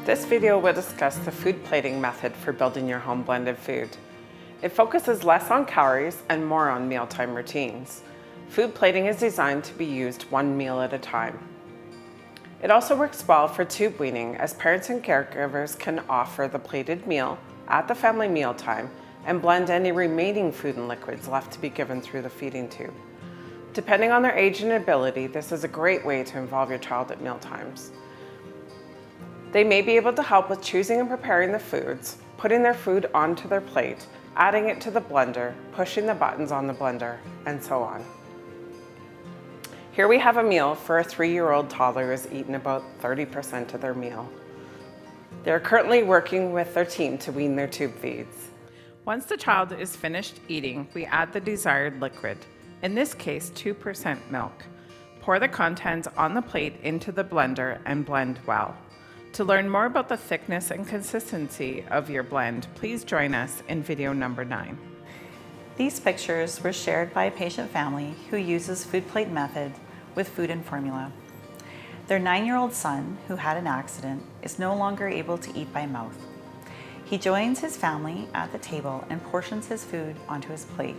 This video will discuss the food plating method for building your home blended food. It focuses less on calories and more on mealtime routines. Food plating is designed to be used one meal at a time. It also works well for tube weaning, as parents and caregivers can offer the plated meal at the family mealtime and blend any remaining food and liquids left to be given through the feeding tube. Depending on their age and ability, this is a great way to involve your child at mealtimes. They may be able to help with choosing and preparing the foods, putting their food onto their plate, adding it to the blender, pushing the buttons on the blender, and so on. Here we have a meal for a 3-year-old toddler who has eaten about 30% of their meal. They're currently working with their team to wean their tube feeds. Once the child is finished eating, we add the desired liquid, in this case 2% milk. Pour the contents on the plate into the blender and blend well. To learn more about the thickness and consistency of your blend, please join us in video number 9. These pictures were shared by a patient family who uses food plate method with food and formula. Their 9-year-old son, who had an accident, is no longer able to eat by mouth. He joins his family at the table and portions his food onto his plate.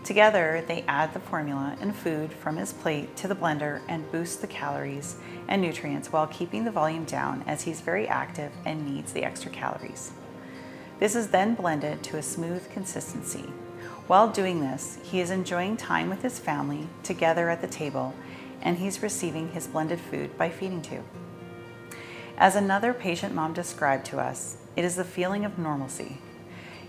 Together, they add the formula and food from his plate to the blender and boost the calories and nutrients while keeping the volume down, as he's very active and needs the extra calories. This is then blended to a smooth consistency. While doing this, he is enjoying time with his family together at the table, and he's receiving his blended food by feeding tube. As another patient mom described to us, it is the feeling of normalcy.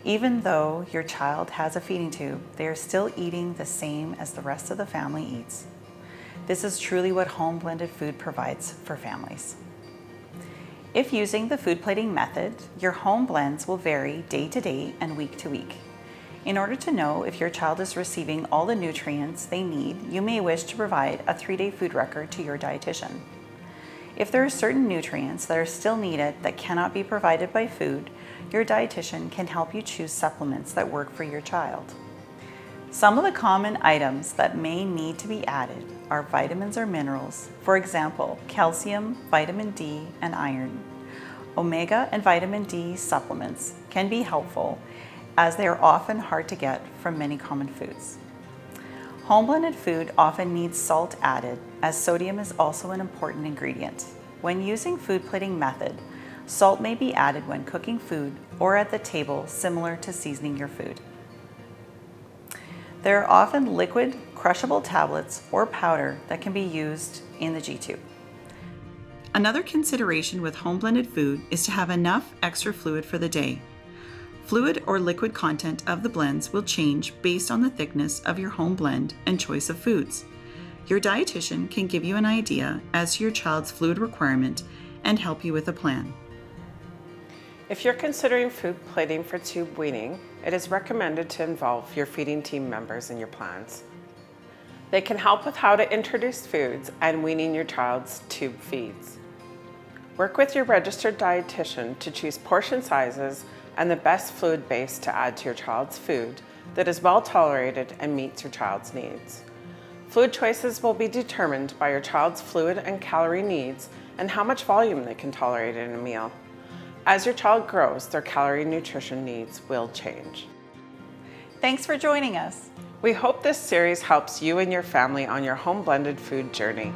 Even though your child has a feeding tube, they are still eating the same as the rest of the family eats. This is truly what home blended food provides for families. If using the food plating method, your home blends will vary day to day and week to week. In order to know if your child is receiving all the nutrients they need, you may wish to provide a 3-day food record to your dietitian. If there are certain nutrients that are still needed that cannot be provided by food, your dietitian can help you choose supplements that work for your child. Some of the common items that may need to be added are vitamins or minerals, for example, calcium, vitamin D, and iron. Omega and vitamin D supplements can be helpful, as they are often hard to get from many common foods. Home blended food often needs salt added, as sodium is also an important ingredient. When using food plating method, salt may be added when cooking food or at the table, similar to seasoning your food. There are often liquid, crushable tablets or powder that can be used in the G-tube. Another consideration with home blended food is to have enough extra fluid for the day. Fluid or liquid content of the blends will change based on the thickness of your home blend and choice of foods. Your dietitian can give you an idea as to your child's fluid requirement and help you with a plan. If you're considering food plating for tube weaning, it is recommended to involve your feeding team members in your plans. They can help with how to introduce foods and weaning your child's tube feeds. Work with your registered dietitian to choose portion sizes and the best fluid base to add to your child's food that is well tolerated and meets your child's needs. Fluid choices will be determined by your child's fluid and calorie needs and how much volume they can tolerate in a meal. As your child grows, their calorie and nutrition needs will change. Thanks for joining us. We hope this series helps you and your family on your home blended food journey.